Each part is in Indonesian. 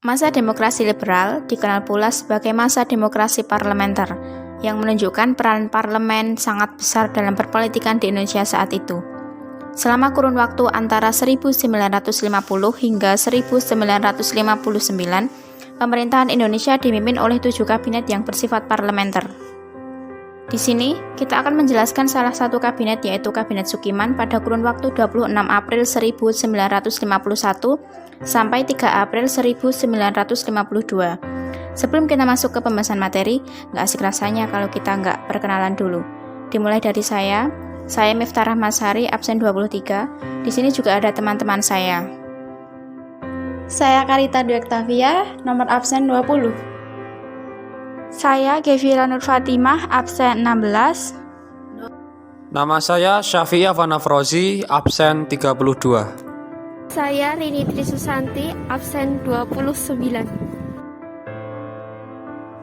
Masa demokrasi liberal dikenal pula sebagai masa demokrasi parlementer, yang menunjukkan peran parlemen sangat besar dalam perpolitikan di Indonesia saat itu. Selama kurun waktu antara 1950 hingga 1959, pemerintahan Indonesia dipimpin oleh 7 kabinet yang bersifat parlementer. Di sini, kita akan menjelaskan salah satu kabinet, yaitu Kabinet Sukiman pada kurun waktu 26 April 1951 sampai 3 April 1952. Sebelum kita masuk ke pembahasan materi, nggak asik rasanya kalau kita nggak perkenalan dulu. Dimulai dari saya Miftah Rahmasari, absen 23. Di sini juga ada teman-teman saya. Saya Karita Dwi Oktavia, nomor absen 20. Saya Gevira Nur Fatimah, absen 16. Nama saya Syafi'iyah Vanafrozi, absen 32. Saya Rini Trisusanti, absen 29.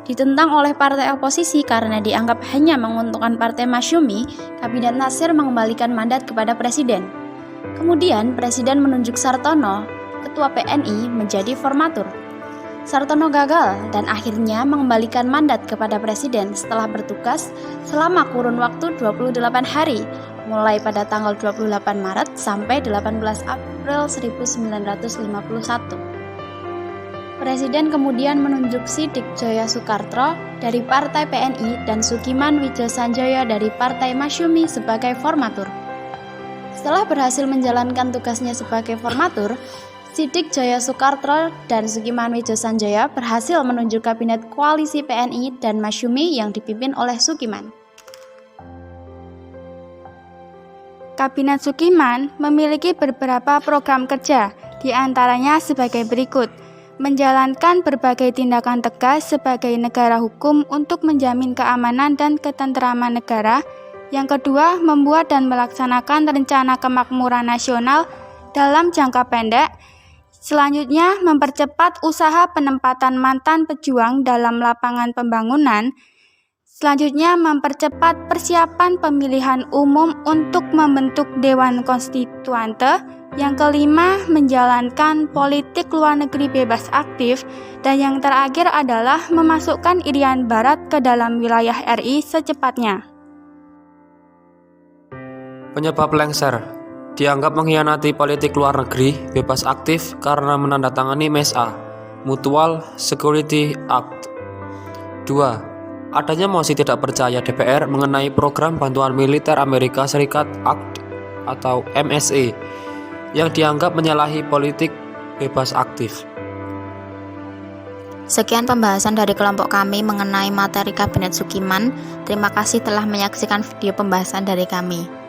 Ditentang oleh partai oposisi karena dianggap hanya menguntungkan partai Masyumi, Kabinet Natsir mengembalikan mandat kepada Presiden. Kemudian Presiden menunjuk Sartono, Ketua PNI, menjadi formatur. Sartono gagal dan akhirnya mengembalikan mandat kepada Presiden setelah bertugas selama kurun waktu 28 hari, mulai pada tanggal 28 Maret sampai 18 April 1951. Presiden kemudian menunjuk Siddik Djoyo Soekartro dari Partai PNI dan Sukiman Wijaya dari Partai Masyumi sebagai formatur. Setelah berhasil menjalankan tugasnya sebagai formatur, Siddik Djoyo Soekartro dan Sukiman Wijaya berhasil menunjuk kabinet koalisi PNI dan Masyumi yang dipimpin oleh Sukiman. Kabinet Sukiman memiliki beberapa program kerja, di antaranya sebagai berikut: menjalankan berbagai tindakan tegas sebagai negara hukum untuk menjamin keamanan dan ketentraman negara. Yang kedua, membuat dan melaksanakan rencana kemakmuran nasional dalam jangka pendek. Selanjutnya, mempercepat usaha penempatan mantan pejuang dalam lapangan pembangunan. Selanjutnya, mempercepat persiapan pemilihan umum untuk membentuk Dewan Konstituante. Yang kelima, menjalankan politik luar negeri bebas aktif. Dan yang terakhir adalah memasukkan Irian Barat ke dalam wilayah RI secepatnya. Penyebab lengser dianggap mengkhianati politik luar negeri bebas aktif karena menandatangani MSA, Mutual Security Act. 2. Adanya mosi tidak percaya DPR mengenai program bantuan militer Amerika Serikat Act atau MSA yang dianggap menyalahi politik bebas aktif. Sekian pembahasan dari kelompok kami mengenai materi Kabinet Sukiman. Terima kasih telah menyaksikan video pembahasan dari kami.